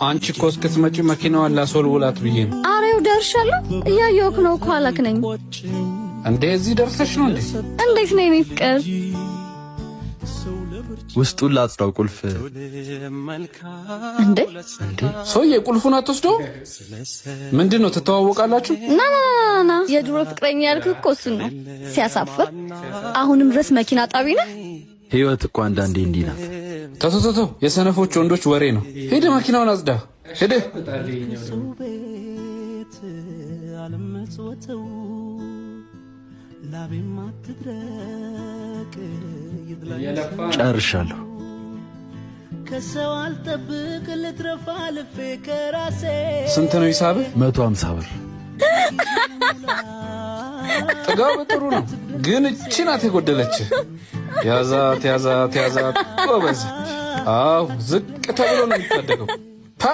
አንቺ እኮ እስክትመጪ መኪናዋን ላስወልውላት ብዬ ነው። አሬው ደርሻለሁ። እያየሁህ ነው እኮ አላክነኝ እንዴ? እዚህ ደርሰሽ ነው እንዴ? እንዴት ነኝ ፍቅር? ውስጡን ላጽዳው ቁልፍ እንዴ ሰውዬ ቁልፉን አትወስደው? ምንድነው ተተዋወቃላችሁ? ና የድሮ ፍቅረኛ ያልኩህ እኮ እሱን ነው። ሲያሳፍር አሁንም ድረስ መኪና ጣቢ ነህ። ህይወት እኮ አንዳንዴ እንዲህ ናት። ተተተተ የሰነፎች ወንዶች ወሬ ነው። ሄደ መኪናውን አጽዳ ሄደ። ጨርሻለሁ። ስንት ነው ሂሳብ? 150 ብር። ጥጋብ ጥሩ ነው፣ ግን እቺ ናት የጎደለች። ያዛት ያዛት ያዛት ወበዝ። አው ዝቅ ተብሎ ነው የሚታደገው። ፓ